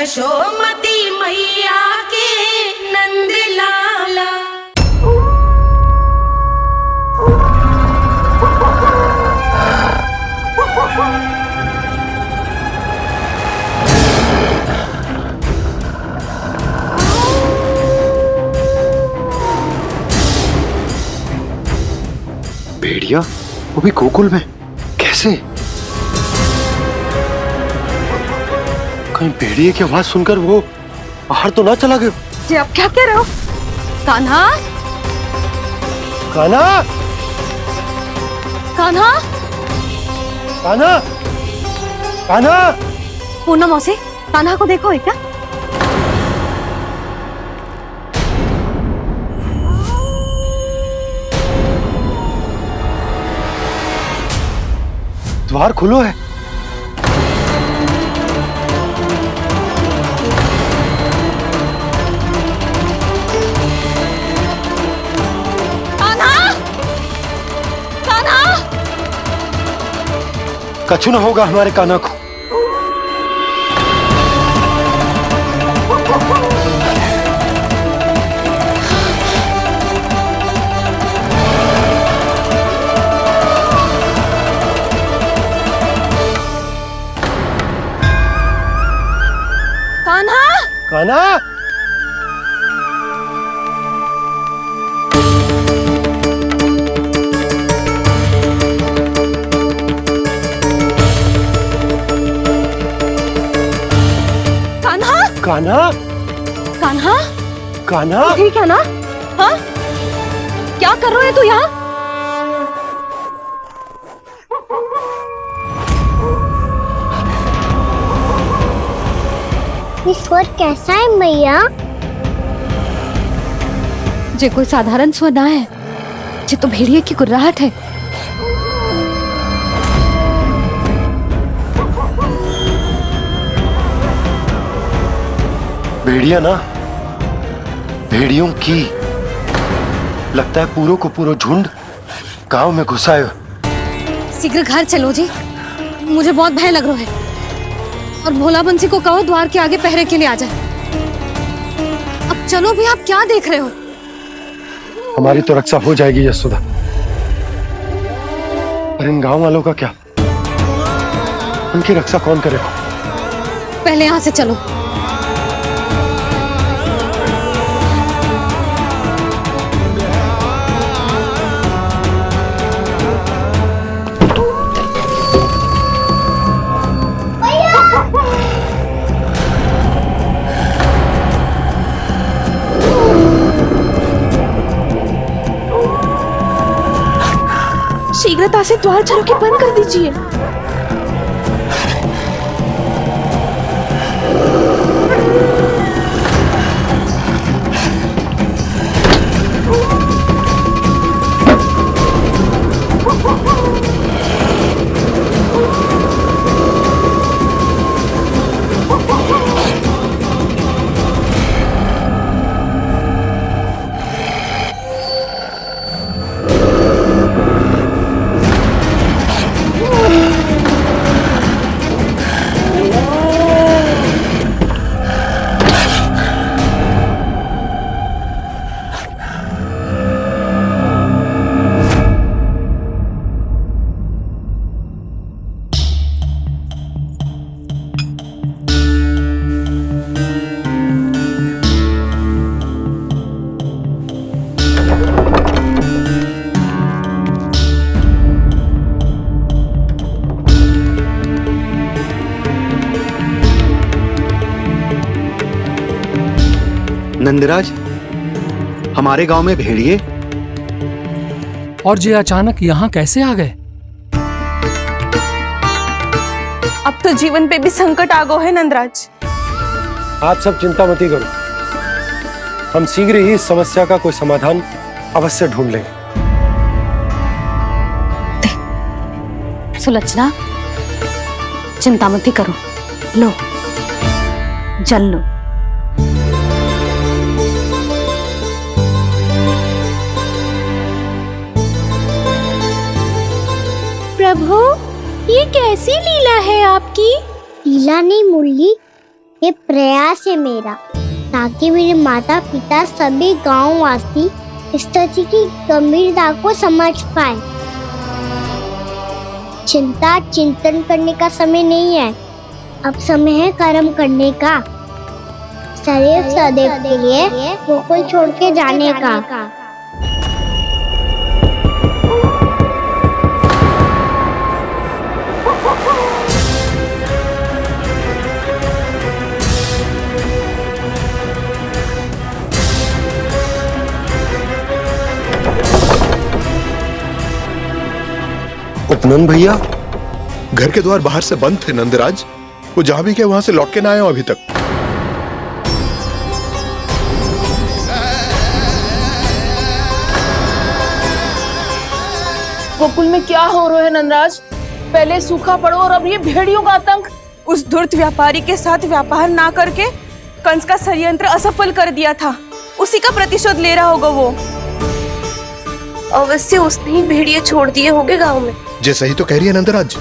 यशोमती मैया के नंद लाला। भेड़िया वो भी गोकुल में कैसे? कहीं भेड़िए की आवाज सुनकर वो बाहर तो ना चला गया? जी आप क्या कह रहे हो? कान्हा, कान्हा, कान्हा, कान्हा, कान्हा। पूनम मौसी, कान्हा को देखो है क्या? द्वार खुलो है। कान्हा, कान्हा, कछु ना होगा हमारे कान्हा को। कान्हा, कान्हा, कान्हा, कान्हा, कान्हा, कान्हा। ठीक है ना? हाँ, क्या कर रहे हो तू यहाँ? ये स्वर कैसा है मैया? जे कोई साधारण स्वर ना है, जे तो भेड़िए की गुर्राहट है। भेड़िया ना, भेड़ियों की लगता है पूरों को पूरा झुंड गांव में घुसा है। शीघ्र घर चलो जी, मुझे बहुत भय लग रहा है। और भोला बंसी को कहो द्वार के आगे पहरे के लिए आ जाए। अब चलो भी, आप क्या देख रहे हो? हमारी तो रक्षा हो जाएगी यशोदा, पर इन गांव वालों का क्या? उनकी रक्षा कौन करेगा? पहले यहाँ से चलो। शीघ्रता से द्वार चारों के बंद कर दीजिए। नंदराज, हमारे गांव में भेड़िए और ये अचानक यहाँ कैसे आ गए? अब तो जीवन पे भी संकट आ गो है नंदराज। आप सब चिंता मत करो, हम शीघ्र ही इस समस्या का कोई समाधान अवश्य ढूंढ लेंगे। सुलक्षणा, चिंता मत करो, लो जल लो। प्रभु, ये कैसी लीला है आपकी? लीला नहीं मुरली, ये प्रयास है मेरा, ताकि मेरे माता पिता सभी गांव वासी इस स्थिति की गंभीरता को समझ पाए। चिंता चिंतन करने का समय नहीं है, अब समय है कर्म करने का, सदैव सदैव के लिए गोकुल छोड़ के जाने का। उपनंद भैया, घर के द्वार बाहर से बंद थे नंदराज। वो जहां भी गए वहां से लौट के ना आए हो अभी तक। गोकुल में क्या हो रहा है नंदराज? पहले सूखा पड़ो और अब ये भेड़ियों का आतंक। उस धूर्त व्यापारी के साथ व्यापार ना करके कंस का षड्यंत्र असफल कर दिया था, उसी का प्रतिशोध ले रहा होगा वो। अवश्य उसने ही भेड़िए छोड़ दिए होंगे गांव में। जे सही तो कह रही है नंदराज,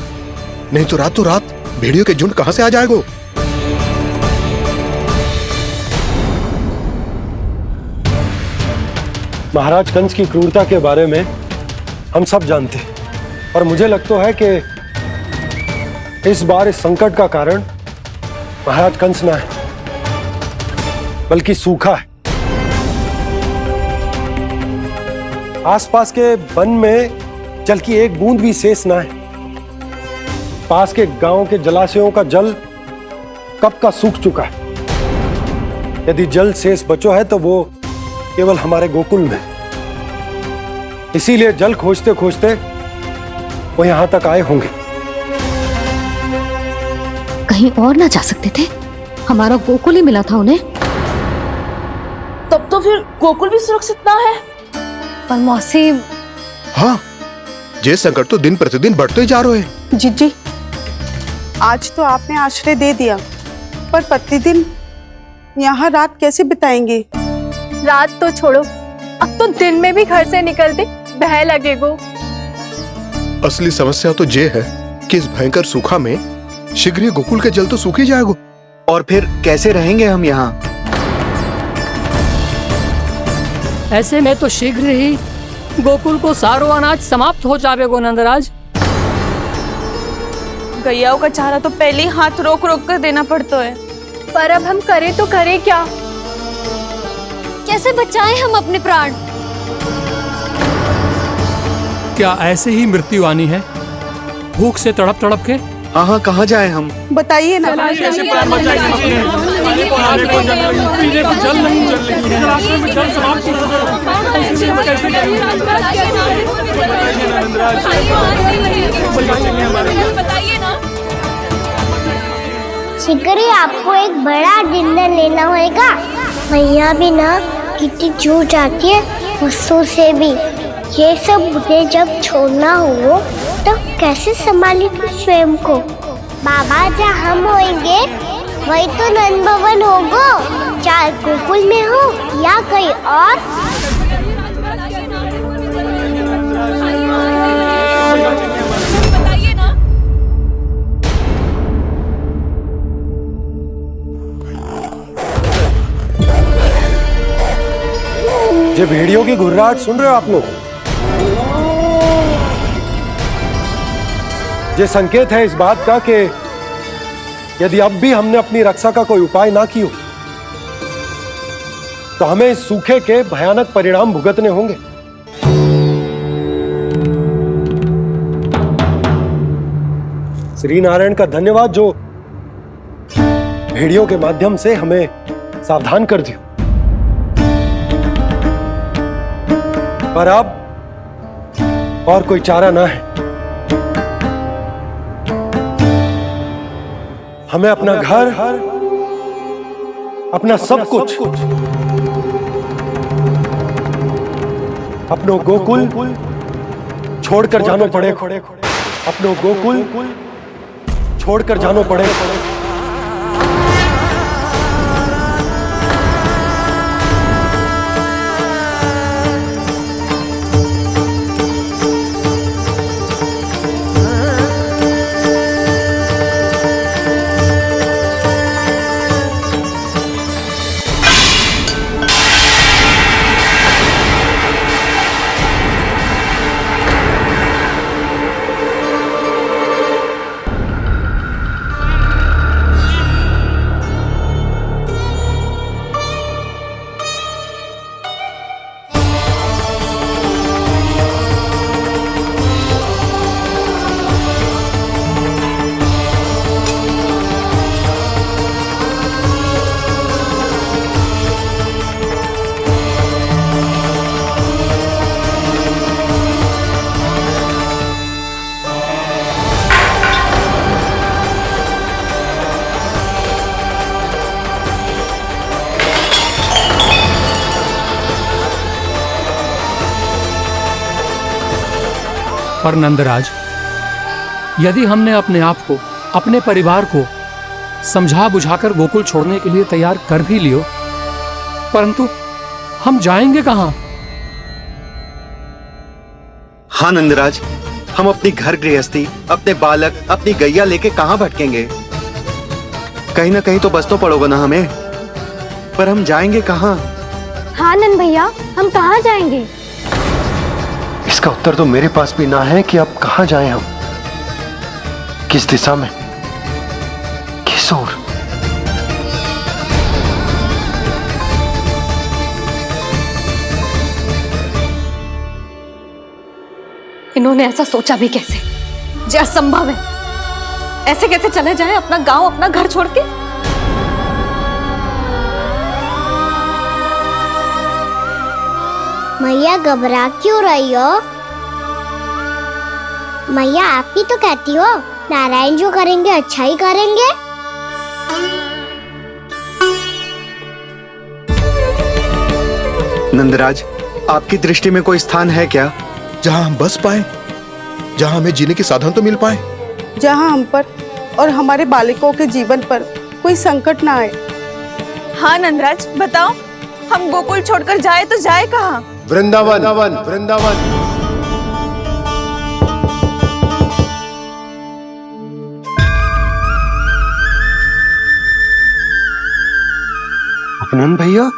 नहीं तो रात भेड़ियों के झुंड कहां से आ जाएगा। महाराज कंस की क्रूरता के बारे में हम सब जानते हैं, और मुझे लगता है कि इस बार इस संकट का कारण महाराज कंस ना है, बल्कि सूखा है। आसपास के वन में जल की एक बूंद भी शेष ना है। पास के गांव के जलाशयों का जल कब का सूख चुका है। यदि जल शेष बचो है तो वो केवल हमारे गोकुल में। इसीलिए जल खोजते खोजते वो यहां तक आए होंगे। कहीं और ना जा सकते थे? हमारा गोकुल ही मिला था उन्हें। तब तो फिर गोकुल भी सुरक्षित ना है। पर मौसी, हाँ, ये संकट तो दिन प्रतिदिन बढ़ते ही जा रहे हैं। जीजी, आज तो आपने आश्रय दे दिया, पर प्रतिदिन यहाँ रात कैसे बिताएंगे? रात तो छोड़ो, अब तो दिन में भी घर से निकलते भय लगेगो। असली समस्या तो ये है कि इस भयंकर सूखा में शीघ्र ही गोकुल के जल तो सूख ही जाएगा। और फिर कैसे रहेंगे हम यहाँ? ऐसे में तो शीघ्र ही गोकुल को सारो अनाज समाप्त हो जाएगो नंदराज। गैयाओं का चारा तो पहले ही हाथ रोक रोक कर देना पड़ता है। पर अब हम करें तो करें क्या? कैसे बचाएं हम अपने प्राण? क्या ऐसे ही मृत्यु आनी है, भूख से तड़प तड़प के? हाँ, कहाँ जाए हम? बताइए ना। जल नहीं, जल में जल समाप्त शीघ्र ही आपको एक बड़ा डिनर लेना होगा। भैया भी ना कितनी जूझ जाती है गुस्सों से भी। ये सब मुझे जब छोड़ना हो तो कैसे संभालेंगे स्वयं को? बाबा जहाँ हम होंगे वही तो नंद भवन होगा, चाहे गोकुल में हो या कहीं और। ये भेड़ियों की घुर्राहट सुन रहे हो आप लोग? ये संकेत है इस बात का कि यदि अब भी हमने अपनी रक्षा का कोई उपाय ना किया तो हमें इस सूखे के भयानक परिणाम भुगतने होंगे। श्री नारायण का धन्यवाद जो भेड़ियों के माध्यम से हमें सावधान कर दिया। पर अब और कोई चारा ना है। हमें अपना घर, अपना सब कुछ, अपनो गोकुल छोड़कर जानो पड़ेगा। अपनो गोकुल छोड़कर जानो पड़ेगा। पर नंदराज, यदि हमने अपने आप को, अपने परिवार को समझा बुझाकर गोकुल छोड़ने के लिए तैयार कर भी लियो, परंतु हम जाएंगे कहां? हाँ नंदराज, हम अपनी घर गृहस्थी, अपने बालक, अपनी गैया लेके कहाँ भटकेंगे? कहीं ना कहीं तो बस तो पड़ोगा ना हमें, पर हम जाएंगे कहाँ? हाँ नंद भैया, हम कहाँ जाएंगे? इसका उत्तर तो मेरे पास भी ना है कि अब कहां जाएं हम, किस दिशा में, किस ओर। इन्होंने ऐसा सोचा भी कैसे? जो असंभव है। ऐसे कैसे चले जाएं अपना गांव, अपना घर छोड़ के? मैया घबरा क्यों रही हो? मैया आप ही तो कहती हो नारायण जो करेंगे अच्छा ही करेंगे। नंदराज, आपकी दृष्टि में कोई स्थान है क्या जहां हम बस पाए, जहां हमें जीने के साधन तो मिल पाए, जहाँ हम पर और हमारे बालकों के जीवन पर कोई संकट ना आए। हाँ नंदराज, बताओ, हम गोकुल छोड़कर जाए तो जाए कहाँ? वृंदावन, वृंदावन। अपनन भैया,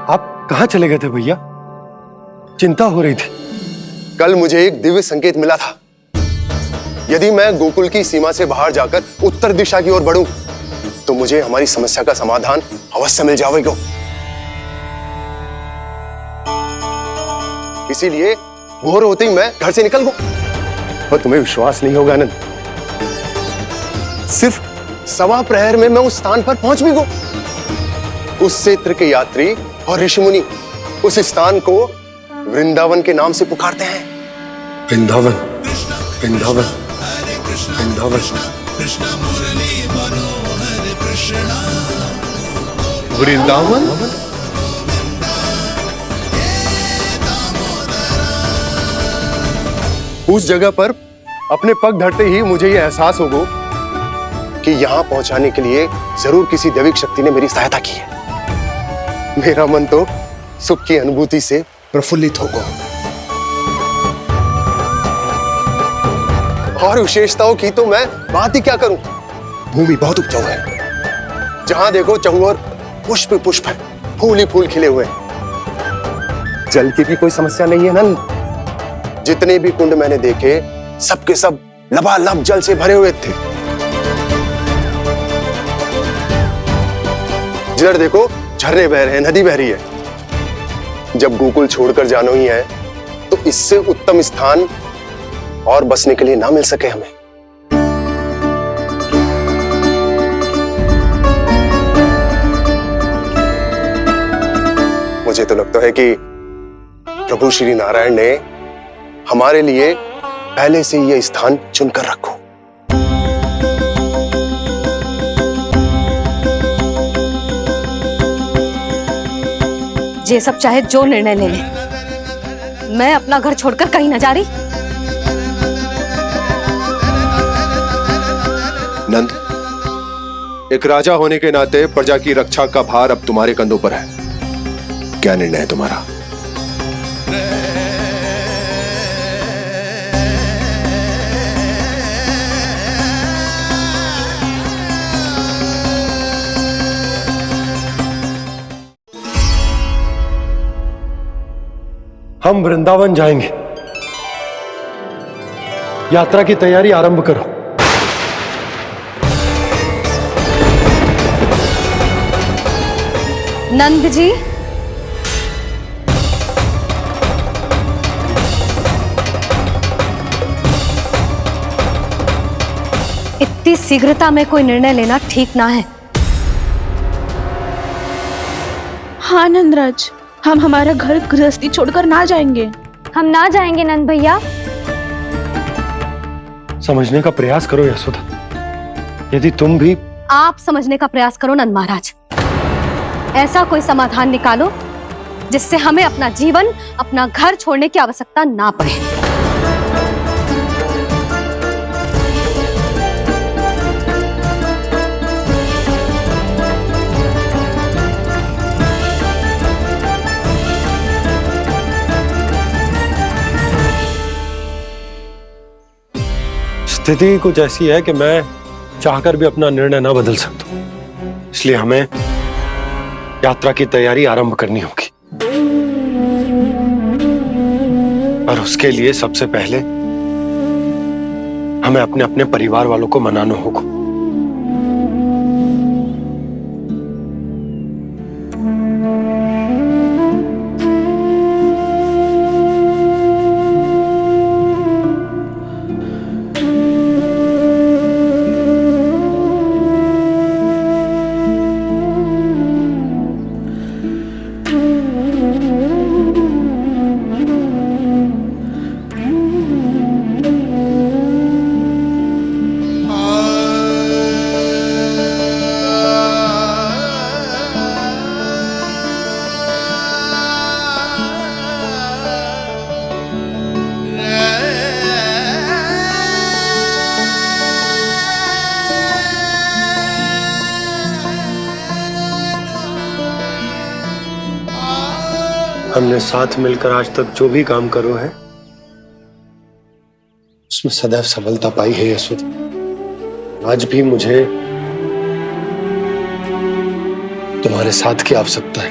आप कहां चले गए थे भैया? चिंता हो रही थी। कल मुझे एक दिव्य संकेत मिला था। यदि मैं गोकुल की सीमा से बाहर जाकर उत्तर दिशा की ओर बढ़ूं, तो मुझे हमारी समस्या का समाधान अवश्य मिल जाएगा। इसीलिए भोर होते ही मैं घर से निकल गया। और तुम्हें विश्वास नहीं होगा आनंद, सिर्फ सवा प्रहर में मैं उस स्थान पर पहुंच भी गया। उस क्षेत्र के यात्री और ऋषिमुनि उस स्थान को वृंदावन के नाम से पुकारते हैं। वृंदावन, वृंदावन, वृंदावन। वृंदावन? उस जगह पर अपने पग धरते ही मुझे यह एहसास होगा कि यहां पहुंचाने के लिए जरूर किसी दैविक शक्ति ने मेरी सहायता की है। मेरा मन तो सुख की अनुभूति से प्रफुल्लित होगा। और विशेषताओं की तो मैं बात ही क्या करूं। भूमि बहुत उपजाऊ है, जहां देखो चहुओर पुष्प पुष्प है, फूल ही फूल खिले हुए हैं। जल की भी कोई समस्या नहीं है नंद। जितने भी कुंड मैंने देखे, सबके सब लबालब जल से भरे हुए थे। जिधर देखो झरने बह रहे हैं, नदी बह रही है। जब गोकुल छोड़कर जाना ही है, तो इससे उत्तम स्थान और बसने के लिए ना मिल सके हमें। मुझे तो लगता है कि प्रभु श्री नारायण ने हमारे लिए पहले से यह स्थान चुनकर रखो। ये सब चाहे जो निर्णय ले ले, मैं अपना घर छोड़कर कहीं न जा रही। नंद, एक राजा होने के नाते प्रजा की रक्षा का भार अब तुम्हारे कंधों पर है। क्या निर्णय है तुम्हारा? हम वृंदावन जाएंगे। यात्रा की तैयारी आरंभ करो। नंद जी, इतनी शीघ्रता में कोई निर्णय लेना ठीक ना है। हाँ नंदराज, हम हमारा घर गृहस्थी छोड़कर ना जाएंगे। हम ना जाएंगे नंद भैया। समझने का प्रयास करो यशोदा। यदि तुम भी आप समझने का प्रयास करो नंद महाराज। ऐसा कोई समाधान निकालो जिससे हमें अपना जीवन, अपना घर छोड़ने की आवश्यकता ना पड़े। स्थिति कुछ ऐसी है कि मैं चाहकर भी अपना निर्णय ना बदल सकता, इसलिए हमें यात्रा की तैयारी आरंभ करनी होगी। और उसके लिए सबसे पहले हमें अपने अपने परिवार वालों को मनाना होगा। हमने साथ मिलकर आज तक जो भी काम करो है उसमें सदैव सफलता पाई है यशोदा। आज भी मुझे तुम्हारे साथ की आवश्यकता है।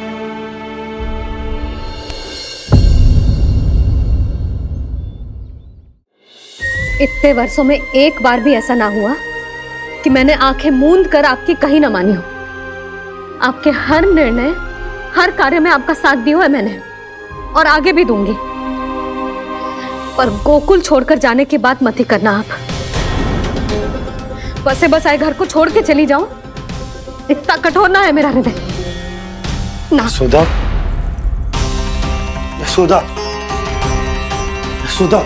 इतने वर्षों में एक बार भी ऐसा ना हुआ कि मैंने आंखें मूंद कर आपकी कहीं ना मानी हो। आपके हर निर्णय, हर कार्य में आपका साथ दिया है मैंने, और आगे भी दूंगी। पर गोकुल छोड़कर जाने की बात मत ही करना आप। बसे बसाए घर को छोड़ के चली जाऊं, इतना कठोर ना है मेरा हृदय ना। यशोदा, यशोदा, यशोदा,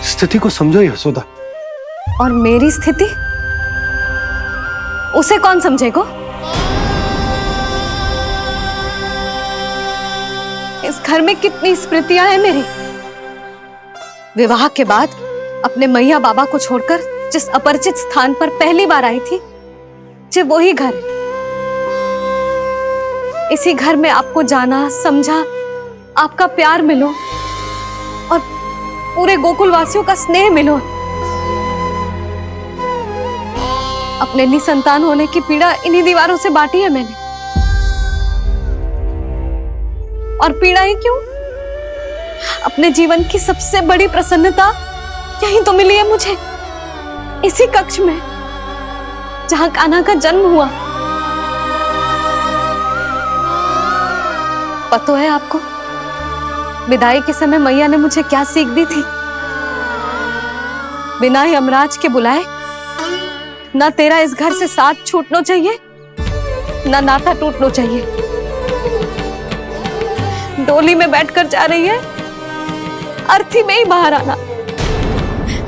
स्थिति को समझो यशोदा। और मेरी स्थिति उसे कौन समझेगा? इस घर में कितनी स्मृतियां हैं मेरी। विवाह के बाद अपने मैया बाबा को छोड़कर जिस अपरिचित स्थान पर पहली बार आई थी, जो वही घर है। इसी घर में आपको जाना, समझा, आपका प्यार मिलो और पूरे गोकुल वासियों का स्नेह मिलो। अपने निसंतान होने की पीड़ा इन्हीं दीवारों से बांटी है मैंने। और पीड़ा ही क्यों? अपने जीवन की सबसे बड़ी प्रसन्नता यही तो मिली है मुझे, इसी कक्ष में जहां कान्हा का जन्म हुआ। पता है आपको विदाई के समय मैया ने मुझे क्या सीख दी थी? बिना ही यमराज के बुलाए ना तेरा इस घर से साथ छूटना चाहिए, ना नाता टूटना चाहिए। डोली में बैठकर जा रही है, अर्थी में ही बाहर आना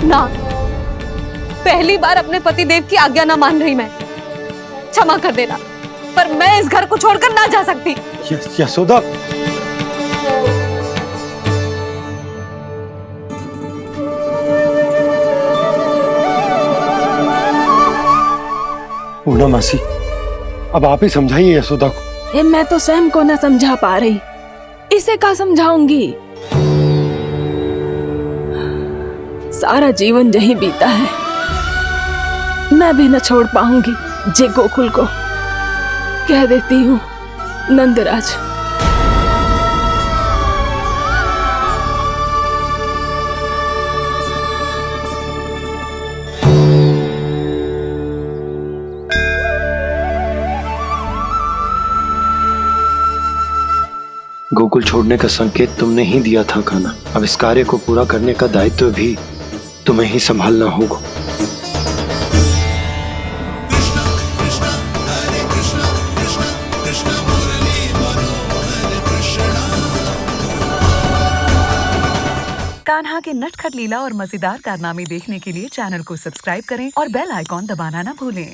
ना। पहली बार अपने पतिदेव की आज्ञा ना मान रही मैं, क्षमा कर देना, पर मैं इस घर को छोड़कर ना जा सकती। यशोदा, पूर्णा मासी, अब आप ही समझाइए यशोदा को। मैं तो स्वयं को न समझा पा रही, इसे क्या समझाऊंगी? सारा जीवन यही बीता है, मैं भी न छोड़ पाऊंगी जे गोकुल को। कह देती हूँ नंदराज। गोकुल छोड़ने का संकेत तुमने ही दिया था कान्हा। अब इस कार्य को पूरा करने का दायित्व भी तुम्हें ही संभालना होगा। तरह के नटखट लीला और मजेदार कारनामे देखने के लिए चैनल को सब्सक्राइब करें और बेल आइकॉन दबाना न भूलें।